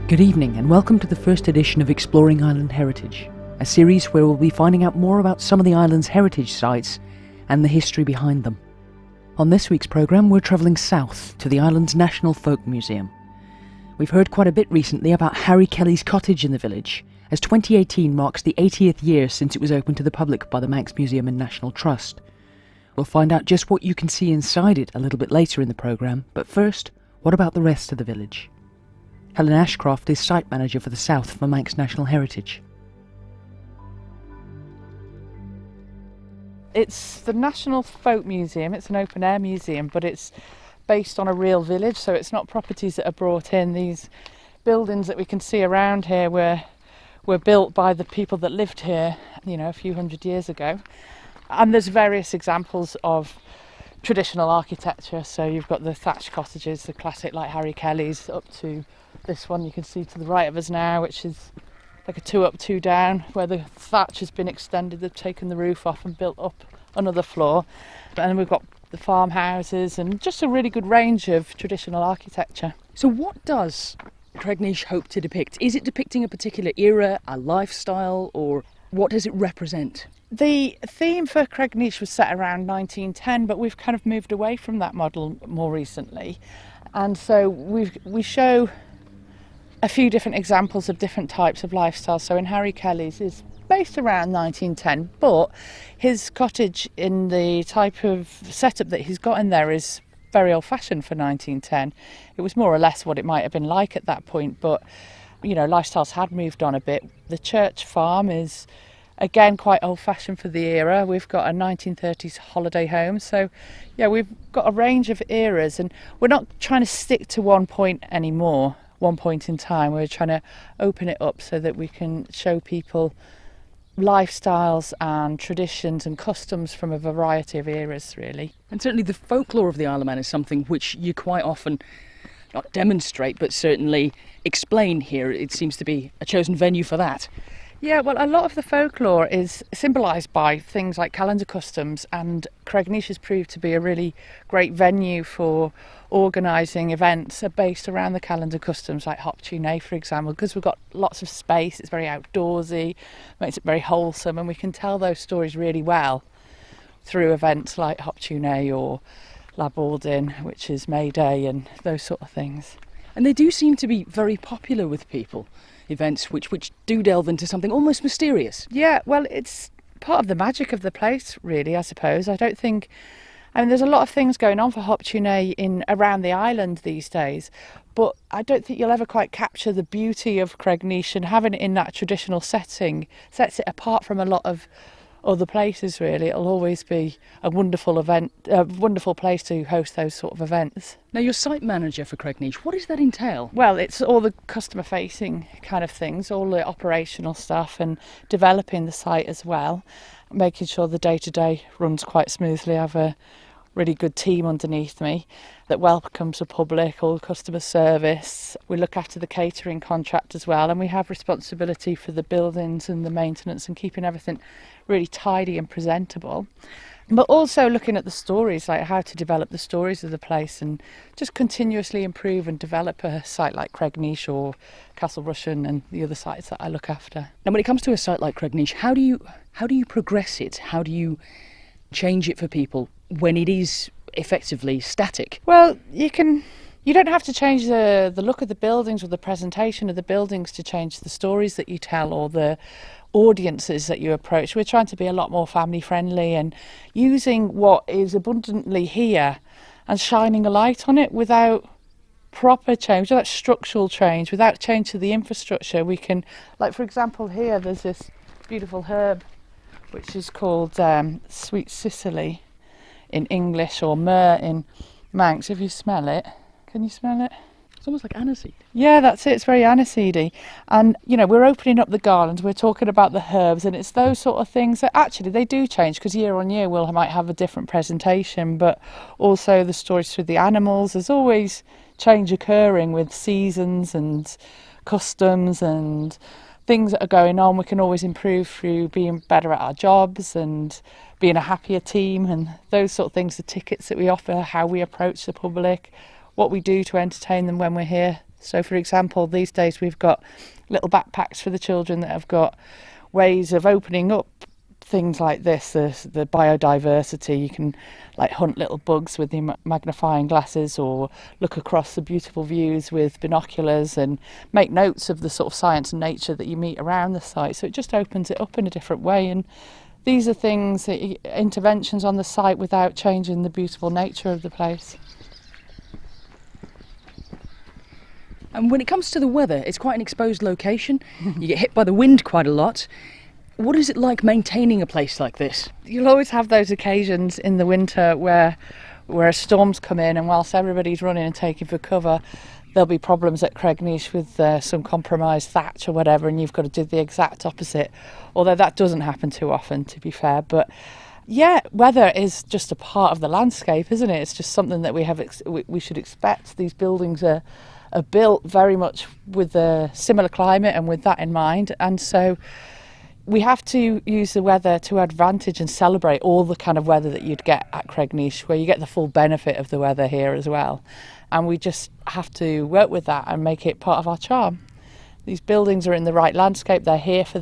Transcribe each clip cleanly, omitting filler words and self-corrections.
Good evening and welcome to the first edition of Exploring Island Heritage, a series where we'll be finding out more about some of the island's heritage sites and the history behind them. On this week's programme we're travelling south to the island's National Folk Museum. We've heard quite a bit recently about Harry Kelly's cottage in the village, as 2018 marks the 80th year since it was opened to the public by the Manx Museum and National Trust. We'll find out just what you can see inside it a little bit later in the programme, but first, what about the rest of the village? Helen Ashcroft is site manager for the South for Manx National Heritage. It's the National Folk Museum. It's an open air museum, but it's based on a real village, so it's not properties that are brought in. These buildings that we can see around here were built by the people that lived here, a few hundred years ago. And there's various examples of traditional architecture. So you've got the thatched cottages, the classic like Harry Kelly's, up to this one you can see to the right of us now, which is like a 2 up, 2 down, where the thatch has been extended. They've taken the roof off and built up another floor. And then we've got the farmhouses and just a really good range of traditional architecture. So what does Cregneash hope to depict? Is it depicting a particular era, a lifestyle, or what does it represent? The theme for Cregneash was set around 1910, but we've kind of moved away from that model more recently. And so we show a few different examples of different types of lifestyle. So in Harry Kelly's is based around 1910, but his cottage in the type of setup that he's got in there is very old-fashioned for 1910. It was more or less what it might have been like at that point, but lifestyles had moved on a bit. The church farm is again quite old-fashioned for the era. We've got a 1930s holiday home, so we've got a range of eras, and we're not trying to stick to one point anymore, one point in time. We're trying to open it up so that we can show people lifestyles and traditions and customs from a variety of eras, really. And certainly the folklore of the Isle of Man is something which you quite often not demonstrate but certainly explain here. It seems to be a chosen venue for that. Yeah, well, a lot of the folklore is symbolised by things like calendar customs, and Cregneash has proved to be a really great venue for organising events based around the calendar customs, like Hop Tune, for example, because we've got lots of space. It's very outdoorsy, makes it very wholesome, and we can tell those stories really well through events like Hop Tune or Labordin, which is May Day, and those sort of things. And they do seem to be very popular with people. Events which do delve into something almost mysterious. Yeah, well, it's part of the magic of the place, really, I suppose. There's a lot of things going on for Hop Tune in around the island these days, but I don't think you'll ever quite capture the beauty of Cregneash, and having it in that traditional setting sets it apart from a lot of other places, really. It'll always be a wonderful event, a wonderful place to host those sort of events. Now, you're site manager for Cregneash. What does that entail? Well, it's all the customer facing kind of things, all the operational stuff, and developing the site as well, making sure the day-to-day runs quite smoothly. I have a really good team underneath me that welcomes the public, all customer service. We look after the catering contract as well, and we have responsibility for the buildings and the maintenance and keeping everything really tidy and presentable. But also looking at the stories, like how to develop the stories of the place and just continuously improve and develop a site like Cregneash or Castle Rushen and the other sites that I look after. Now, when it comes to a site like Cregneash, how do you progress it? How do you change it for people when it is effectively static? Well, you don't have to change the look of the buildings or the presentation of the buildings to change the stories that you tell or the audiences that you approach. We're trying to be a lot more family friendly and using what is abundantly here and shining a light on it without proper change, without structural change, without change to the infrastructure. We can, like for example here, there's this beautiful herb which is called sweet Sicily in English, or myrrh in Manx. If you smell it, can you smell it? It's almost like aniseed. Yeah, that's it. It's very aniseedy. And, we're opening up the gardens, we're talking about the herbs, and it's those sort of things that actually they do change, because year on year might have a different presentation, but also the stories through the animals. There's always change occurring with seasons and customs and things that are going on. We can always improve through being better at our jobs and being a happier team, and those sort of things, the tickets that we offer, how we approach the public, what we do to entertain them when we're here So for example, these days we've got little backpacks for the children that have got ways of opening up things like this, the biodiversity. You can like hunt little bugs with your magnifying glasses, or look across the beautiful views with binoculars, and make notes of the sort of science and nature that you meet around the site. So it just opens it up in a different way. And these are things, interventions on the site without changing the beautiful nature of the place. And when it comes to the weather, it's quite an exposed location. You get hit by the wind quite a lot. What is it like maintaining a place like this? You'll always have those occasions in the winter where storms come in, and whilst everybody's running and taking for cover, there'll be problems at Cregneash with some compromised thatch or whatever, and you've got to do the exact opposite. Although that doesn't happen too often, to be fair. But yeah, weather is just a part of the landscape, isn't it? It's just something that we should expect. These buildings are built very much with a similar climate and with that in mind, and so we have to use the weather to advantage and celebrate all the kind of weather that you'd get at Cregneash, where you get the full benefit of the weather here as well. And we just have to work with that and make it part of our charm. These buildings are in the right landscape, they're here for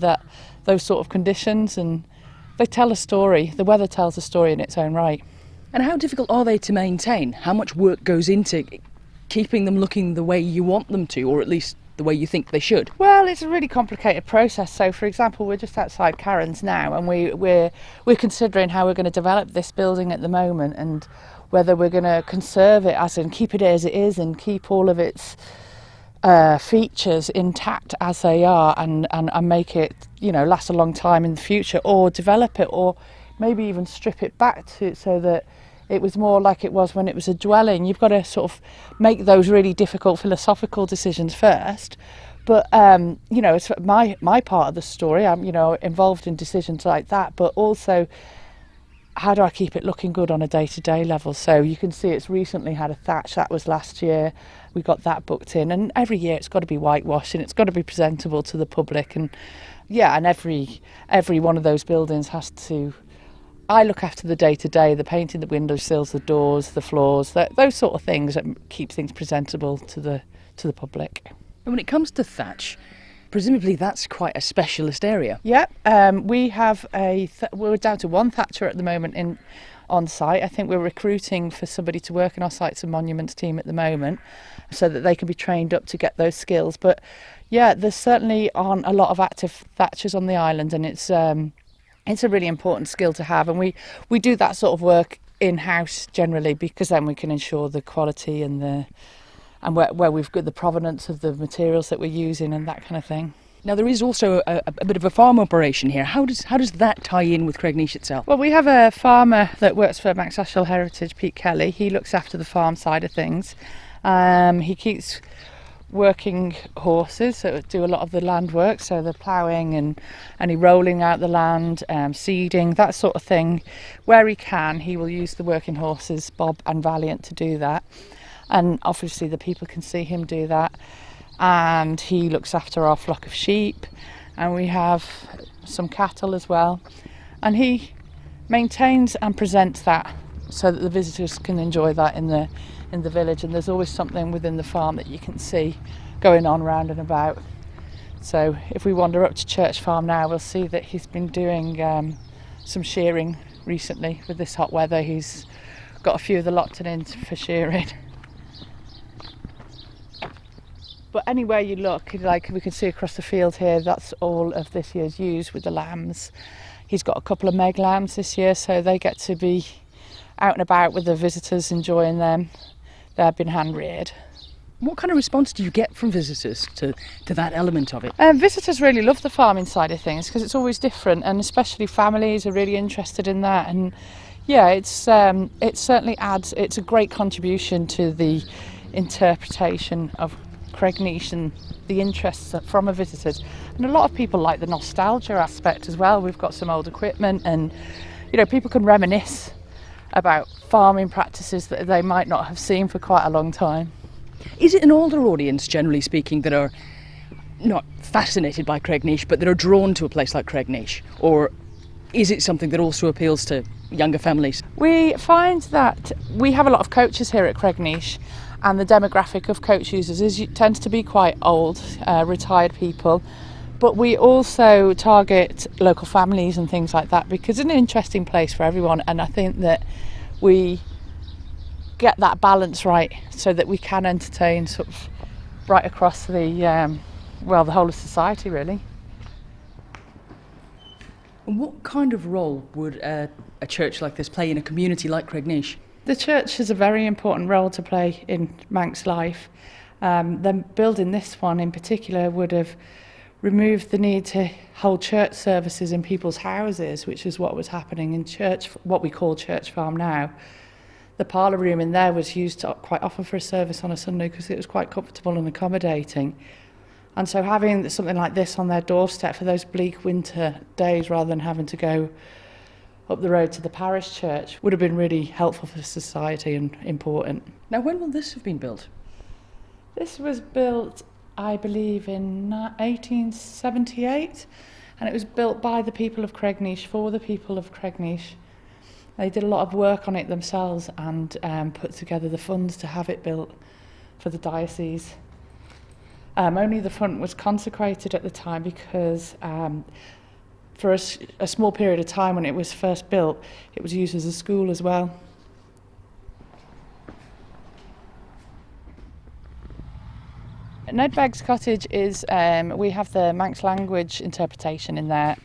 those sort of conditions, and they tell a story. The weather tells a story in its own right. And how difficult are they to maintain? How much work goes into keeping them looking the way you want them to, or at least the way you think they should? Well, it's a really complicated process. So for example, we're just outside Karen's now, and we're considering how we're going to develop this building at the moment, and whether we're going to conserve it, as in keep it as it is and keep all of its features intact as they are, and make it, you know, last a long time in the future, or develop it, or maybe even strip it back to so that it was more like it was when it was a dwelling. You've got to sort of make those really difficult philosophical decisions first. But, you know, it's my part of the story. I'm, you know, involved in decisions like that, but also how do I keep it looking good on a day-to-day level? So you can see it's recently had a thatch. That was last year. We got that booked in. And every year it's got to be whitewashed and it's got to be presentable to the public. And yeah, and every one of those buildings has to... I look after the day-to-day, the painting, the windowsills, the doors, the floors, those sort of things that keep things presentable to the public. And when it comes to thatch, presumably that's quite a specialist area. Yep, we have we're down to one thatcher at the moment on site. I think we're recruiting for somebody to work in our sites and monuments team at the moment, so that they can be trained up to get those skills. But yeah, there's certainly aren't a lot of active thatchers on the island, and it's a really important skill to have, and we do that sort of work in-house generally, because then we can ensure the quality and where we've got the provenance of the materials that we're using and that kind of thing. Now there is also a bit of a farm operation here. How does that tie in with Cregneash itself? Well, we have a farmer that works for Manx Heritage, Pete Kelly. He looks after the farm side of things. He keeps working horses that do a lot of the land work, so the ploughing and any rolling out the land, seeding, that sort of thing. Where he can, he will use the working horses, Bob and Valiant, to do that, and obviously the people can see him do that. And he looks after our flock of sheep, and we have some cattle as well, and he maintains and presents that so that the visitors can enjoy that in the village. And there's always something within the farm that you can see going on round and about. So if we wander up to Church Farm now, we'll see that he's been doing some shearing recently. With this hot weather, he's got a few of the locked in for shearing. But anywhere you look, like we can see across the field here, that's all of this year's ewes with the lambs. He's got a couple of meg lambs this year, so they get to be out and about with the visitors, enjoying them. They've been hand reared. What kind of response do you get from visitors to that element of it? Visitors really love the farming side of things, because it's always different, and especially families are really interested in that. And yeah, it certainly adds, it's a great contribution to the interpretation of Cregneash and the interests from our visitors. And a lot of people like the nostalgia aspect as well. We've got some old equipment, and you know, people can reminisce about farming practices that they might not have seen for quite a long time. Is it an older audience, generally speaking, that are not fascinated by Cregneash but that are drawn to a place like Cregneash, or is it something that also appeals to younger families? We find that we have a lot of coaches here at Cregneash, and the demographic of coach users tends to be quite old, retired people. But we also target local families and things like that because it's an interesting place for everyone, and I think that we get that balance right so that we can entertain sort of right across the whole of society, really. And what kind of role would a church like this play in a community like Cregneash? The church has a very important role to play in Manx life. Them building this one in particular would have removed the need to hold church services in people's houses, which is what was happening in church, what we call Church Farm now. The parlour room in there was used quite often for a service on a Sunday because it was quite comfortable and accommodating. And so having something like this on their doorstep for those bleak winter days rather than having to go up the road to the parish church would have been really helpful for society and important. Now, when will this have been built? This was built, I believe, in 1878, and it was built by the people of Cregneash for the people of Cregneash. They did a lot of work on it themselves and put together the funds to have it built for the diocese. Only the front was consecrated at the time because for a small period of time when it was first built, it was used as a school as well. Ned Begg's cottage is, we have the Manx language interpretation in there.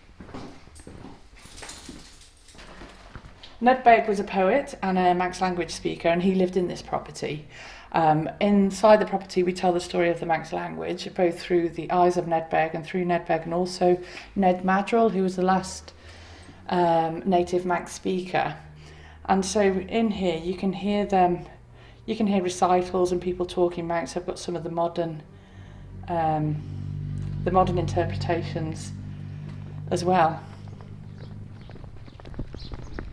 Ned Begg was a poet and a Manx language speaker, and he lived in this property. Inside the property we tell the story of the Manx language, both through the eyes of Ned Begg and through Ned Begg, and also Ned Madrill, who was the last native Manx speaker. And so in here you can hear recitals and people talking Manx. I've got some of the modern interpretations as well.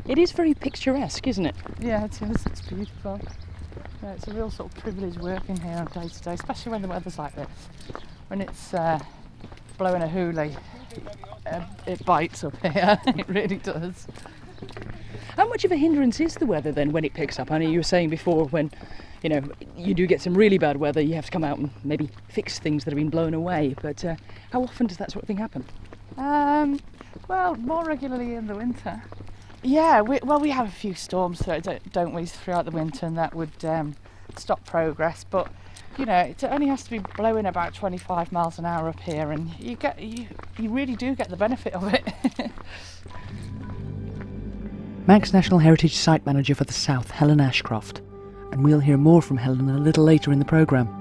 It is very picturesque, isn't it? Yeah, it is. It's beautiful. Yeah, it's a real sort of privilege working here on day to day, especially when the weather's like this. When it's blowing a hoolie, it bites up here. It really does. How much of a hindrance is the weather then when it picks up? I know you were saying before when, you do get some really bad weather, you have to come out and maybe fix things that have been blown away. But how often does that sort of thing happen? Well, more regularly in the winter. Yeah, we have a few storms, don't we, throughout the winter, and that would stop progress. But it only has to be blowing about 25 miles an hour up here, and you really do get the benefit of it. Manx National Heritage Site Manager for the South, Helen Ashcroft, and we'll hear more from Helen a little later in the programme.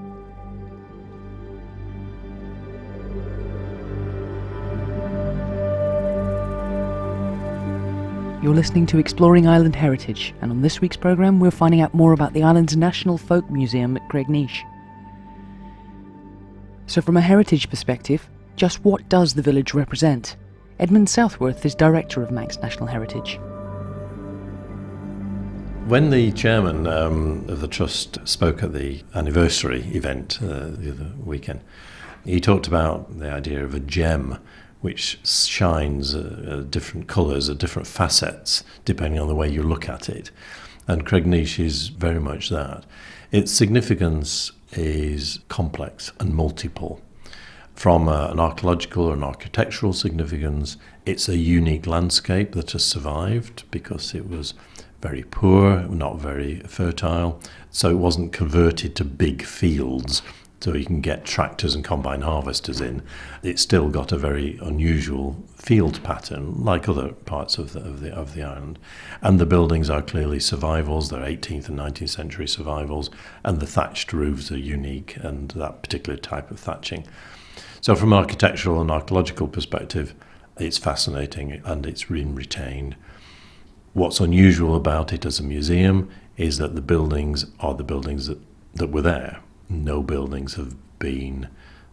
You're listening to Exploring Island Heritage, and on this week's programme we're finding out more about the island's National Folk Museum at Cregneash. So from a heritage perspective, just what does the village represent? Edmund Southworth is Director of Manx National Heritage. When the chairman of the trust spoke at the anniversary event the other weekend, he talked about the idea of a gem which shines different colours, different facets, depending on the way you look at it. And Cregneash is very much that. Its significance is complex and multiple. From an archaeological or an architectural significance, it's a unique landscape that has survived because it was very poor, not very fertile, so it wasn't converted to big fields so you can get tractors and combine harvesters in. It's still got a very unusual field pattern, like other parts of the island. And the buildings are clearly survivals. They're 18th and 19th century survivals, and the thatched roofs are unique, and that particular type of thatching. So from an architectural and archaeological perspective, it's fascinating and it's been retained. What's unusual about it as a museum is that the buildings are the buildings that were there. No buildings have been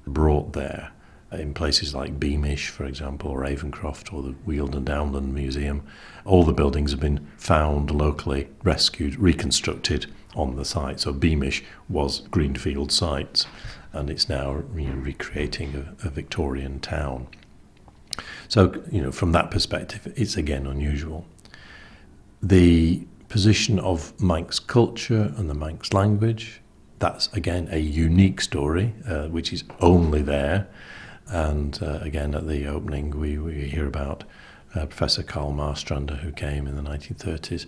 brought there. In places like Beamish, for example, or Avencroft, or the Weald and Downland Museum, all the buildings have been found locally, rescued, reconstructed on the site. So Beamish was greenfield sites, and it's now recreating a Victorian town. So, from that perspective, it's again unusual. The position of Manx culture and the Manx language, that's again a unique story, which is only there. And again, at the opening, we hear about Professor Karl Marstrander, who came in the 1930s.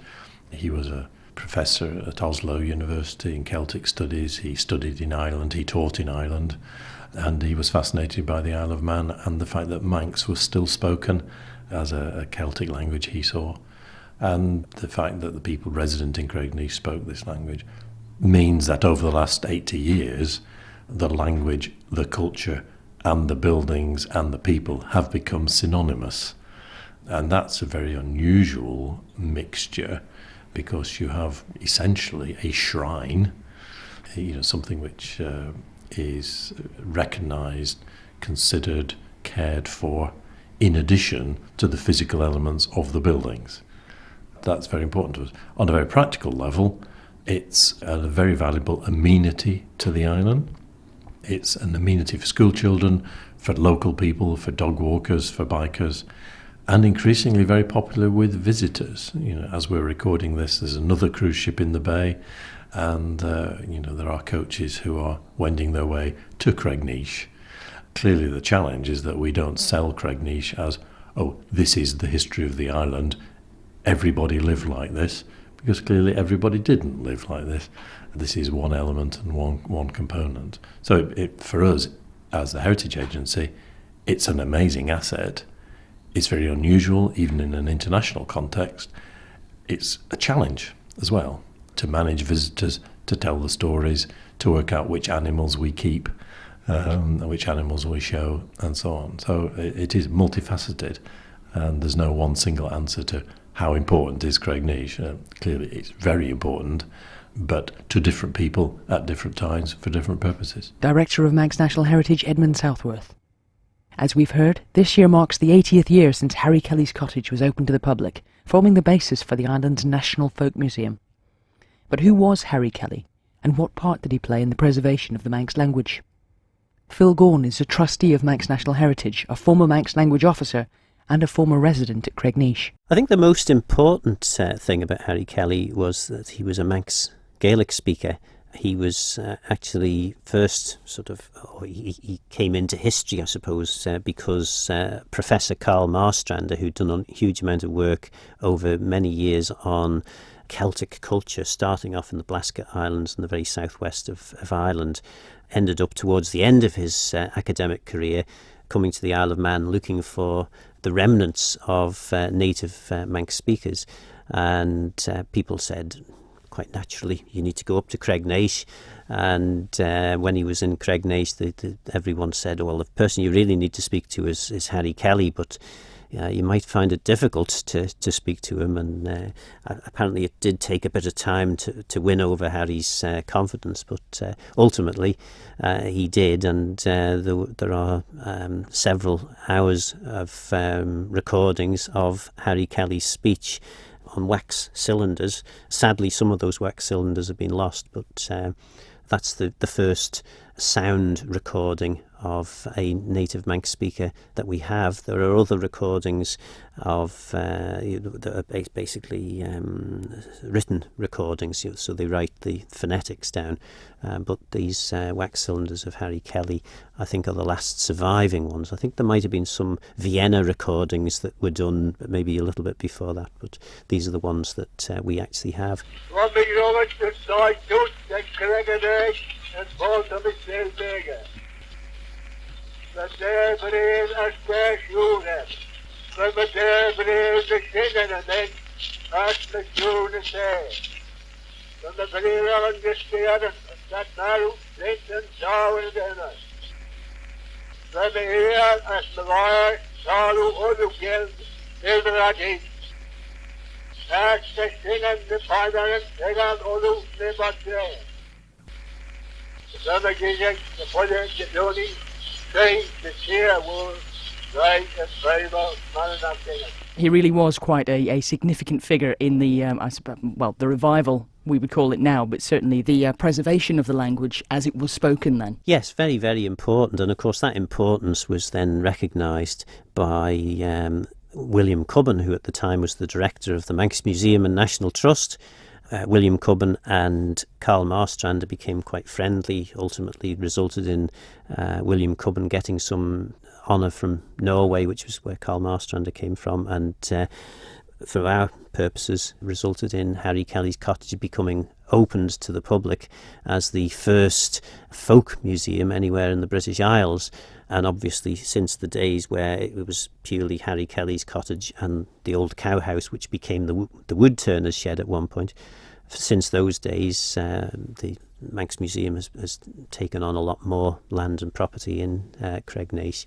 He was a professor at Oslo University in Celtic Studies. He studied in Ireland, he taught in Ireland, and he was fascinated by the Isle of Man and the fact that Manx was still spoken as a Celtic language, he saw. And the fact that the people resident in Cregneash spoke this language means that over the last 80 years, the language, the culture, and the buildings and the people have become synonymous. And that's a very unusual mixture, because you have essentially a shrine, something which is recognised, considered, cared for, in addition to the physical elements of the buildings. That's very important to us. On a very practical level, it's a very valuable amenity to the island. It's an amenity for school children, for local people, for dog walkers, for bikers, and increasingly very popular with visitors. As we're recording this, there's another cruise ship in the bay, and there are coaches who are wending their way to Cregneash. Clearly the challenge is that we don't sell Cregneash as, this is the history of the island, everybody lived like this, because clearly everybody didn't live like this. This is one element and one component. So for us, as the Heritage Agency, it's an amazing asset. It's very unusual, even in an international context. It's a challenge as well, to manage visitors, to tell the stories, to work out which animals we keep, which animals we show, and so on. So it is multifaceted, and there's no one single answer to how important is Cregneash. Clearly it's very important, but to different people at different times for different purposes. Director of Manx National Heritage, Edmund Southworth. As we've heard, this year marks the 80th year since Harry Kelly's cottage was opened to the public, forming the basis for the island's National Folk Museum. But who was Harry Kelly, and what part did he play in the preservation of the Manx language? Phil Gaughan is a trustee of Manx National Heritage, a former Manx language officer, and a former resident at Cregneash. I think the most important thing about Harry Kelly was that he was a Manx Gaelic speaker. He was actually first he came into history, I suppose, because Professor Karl Marstrander, who'd done a huge amount of work over many years on Celtic culture, starting off in the Blasket Islands in the very southwest of Ireland, ended up towards the end of his academic career coming to the Isle of Man looking for the remnants of native Manx speakers. And people said, quite naturally, you need to go up to Cregneash. And when he was in Cregneash, everyone said, well, the person you really need to speak to is Harry Kelly, but you might find it difficult to speak to him. And apparently it did take a bit of time to win over Harry's confidence, but ultimately he did. And there are several hours of recordings of Harry Kelly's speech on wax cylinders. Sadly, some of those wax cylinders have been lost, but that's the first sound recording of a native Manx speaker that we have. There are other recordings of that are basically written recordings, so they write the phonetics down. But these wax cylinders of Harry Kelly, I think, are the last surviving ones. I think there might have been some Vienna recordings that were done maybe a little bit before that, but these are the ones that we actually have. The Derbrin as their unit. From the Derbrin the Shingan and then as the unit there. From the Brera and the Stiaran, that now Flint and Darwin dinner. From the here as the wire, Salu Ulugild, Ilradi. As the Shingan, the Panaran, Tegan Ulu, Nebatre. From the Gizek, the Puller, the Doni, He really was quite a significant figure in the, the revival, we would call it now, but certainly the preservation of the language as it was spoken then. Yes, very, very important. And of course that importance was then recognised by William Cubban, who at the time was the director of the Manx Museum and National Trust. William Cubban and Carl Marstrander became quite friendly, ultimately resulted in William Cubban getting some honour from Norway, which was where Carl Marstrander came from, and for our purposes resulted in Harry Kelly's cottage becoming opened to the public as the first folk museum anywhere in the British Isles. And obviously since the days where it was purely Harry Kelly's cottage and the old cow house, which became the wood turner's shed at one point, since those days the Manx Museum has taken on a lot more land and property in Cregneash.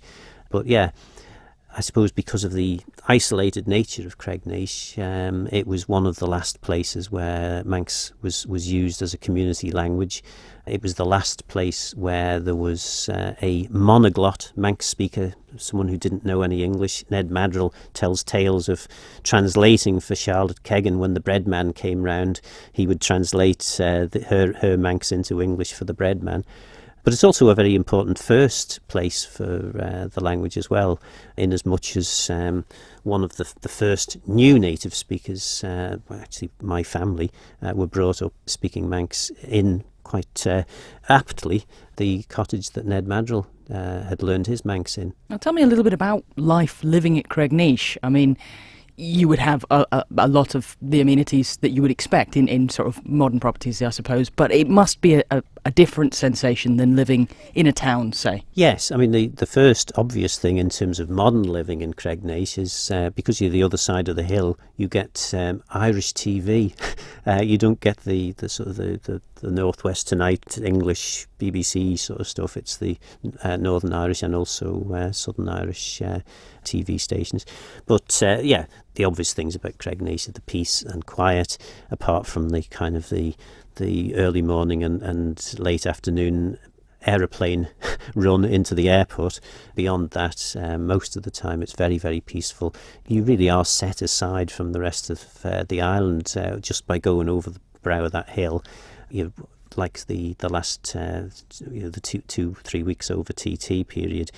But yeah, I suppose because of the isolated nature of Cregneash, it was one of the last places where Manx was used as a community language. It was the last place where there was a monoglot Manx speaker, someone who didn't know any English. Ned Madrill tells tales of translating for Charlotte Kegan when the bread man came round. He would translate her Manx into English for the bread man. But it's also a very important first place for the language as well, in as much as one of the first new native speakers, actually my family, were brought up speaking Manx in quite aptly the cottage that Ned Madrill had learned his Manx in. Now tell me a little bit about life living at Cregneash. I mean, you would have a lot of the amenities that you would expect in sort of modern properties, I suppose, but it must be a different sensation than living in a town, say. Yes, I mean, the first obvious thing in terms of modern living in Cregneash is because you're the other side of the hill, you get Irish TV. You don't get the sort of the Northwest Tonight English BBC sort of stuff. It's the Northern Irish and also Southern Irish TV stations. But yeah, the obvious things about Cregneash are the peace and quiet, apart from the kind of the early morning and late afternoon aeroplane run into the airport. Beyond that, most of the time it's very, very peaceful. You really are set aside from the rest of the island just by going over the brow of that hill. You like the last the 2-3 weeks over TT period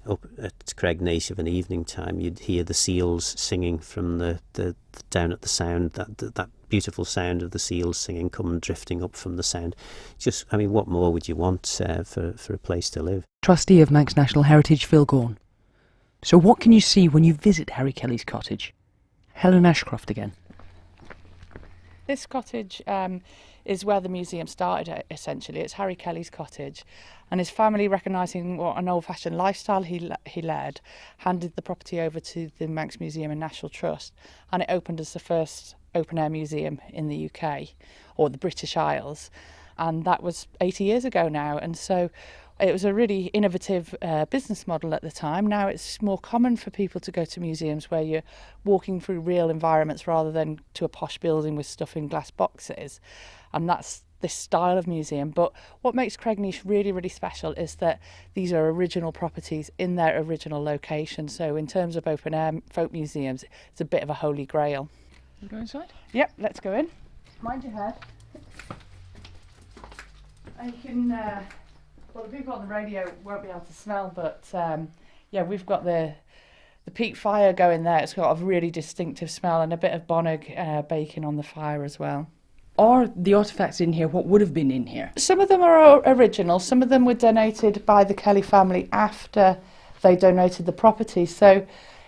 up at Cregneash of an evening time, you'd hear the seals singing from the down at the sound, that beautiful sound of the seals singing coming drifting up from the sound. Just, I mean, what more would you want for a place to live? Trustee of Manx National Heritage, Phil Gorn. So what can you see when you visit Harry Kelly's cottage? Helen Ashcroft again. This cottage is where the museum started, essentially. It's Harry Kelly's cottage, and his family, recognising what an old-fashioned lifestyle he led, handed the property over to the Manx Museum and National Trust, and it opened as the first open-air museum in the UK, or the British Isles, and that was 80 years ago now. And so it was a really innovative business model at the time. Now it's more common for people to go to museums where you're walking through real environments rather than to a posh building with stuff in glass boxes. And that's this style of museum. But what makes Cregneash really, really special is that these are original properties in their original location. So in terms of open air folk museums, it's a bit of a holy grail. You go inside? Yep, let's go in. Mind your head. And you can... well, the people on the radio won't be able to smell, but yeah, we've got the peat fire going there. It's got a really distinctive smell and a bit of bonnog baking on the fire as well. Are the artefacts in here what would have been in here? Some of them are original. Some of them were donated by the Kelly family after they donated the property. So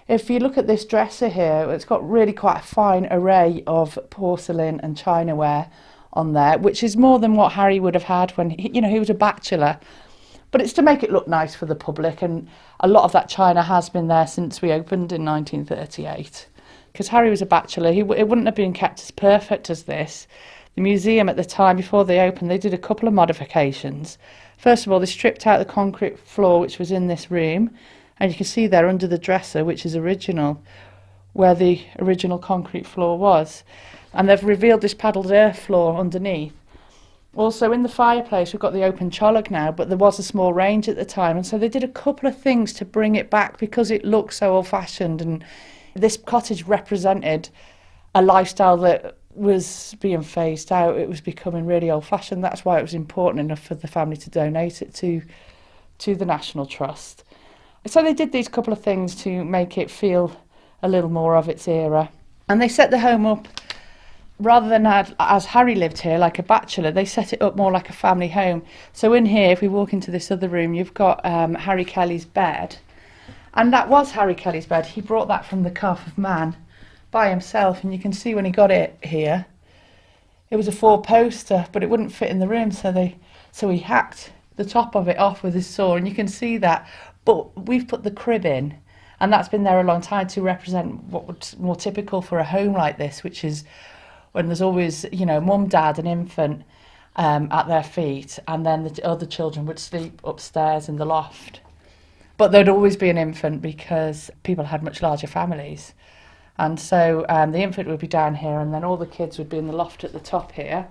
if you look at this dresser here, it's got really quite a fine array of porcelain and chinaware on there, which is more than what Harry would have had when he was a bachelor. But it's to make it look nice for the public, and a lot of that china has been there since we opened in 1938. Because Harry was a bachelor, it wouldn't have been kept as perfect as this. The museum at the time, before they opened, they did a couple of modifications. First of all, they stripped out the concrete floor which was in this room, and you can see there under the dresser, which is original, where the original concrete floor was. And they've revealed this paddled earth floor underneath. Also in the fireplace we've got the open chollag now, but there was a small range at the time, and so they did a couple of things to bring it back because it looked so old-fashioned, and this cottage represented a lifestyle that was being phased out. It was becoming really old-fashioned. That's why it was important enough for the family to donate it to the National Trust. So they did these couple of things to make it feel a little more of its era. And they set the home up, rather than as Harry lived here, like a bachelor, they set it up more like a family home. So in here, if we walk into this other room, you've got Harry Kelly's bed. And that was Harry Kelly's bed. He brought that from the Calf of Man by himself. And you can see when he got it here, it was a 4-poster, but it wouldn't fit in the room. So he hacked the top of it off with his saw. And you can see that. But we've put the crib in. And that's been there a long time to represent what was more typical for a home like this, which is when there's always, mum, dad, and infant at their feet, and then the other children would sleep upstairs in the loft. But there'd always be an infant because people had much larger families. And so the infant would be down here, and then all the kids would be in the loft at the top here.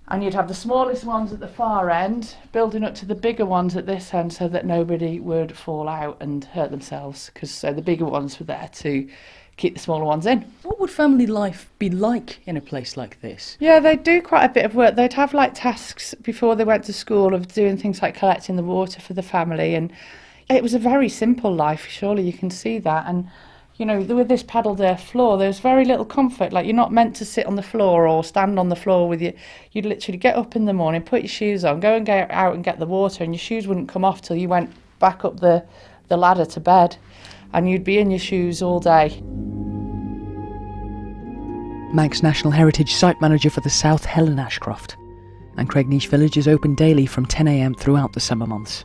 And you'd have the smallest ones at the far end, building up to the bigger ones at this end so that nobody would fall out and hurt themselves, because the bigger ones were there to keep the smaller ones in. What would family life be like in a place like this? Yeah, they'd do quite a bit of work. They'd have tasks before they went to school of doing things like collecting the water for the family, and it was a very simple life, surely you can see that. And with this paddled earth floor, there's very little comfort. You're not meant to sit on the floor or stand on the floor with you'd literally get up in the morning, put your shoes on, go and get out and get the water, and your shoes wouldn't come off till you went back up the ladder to bed, and you'd be in your shoes all day. Manx National Heritage Site Manager for the South, Helen Ashcroft. And Cregneash Village is open daily from 10 a.m. throughout the summer months.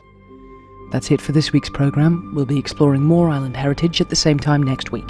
That's it for this week's programme. We'll be exploring more island heritage at the same time next week.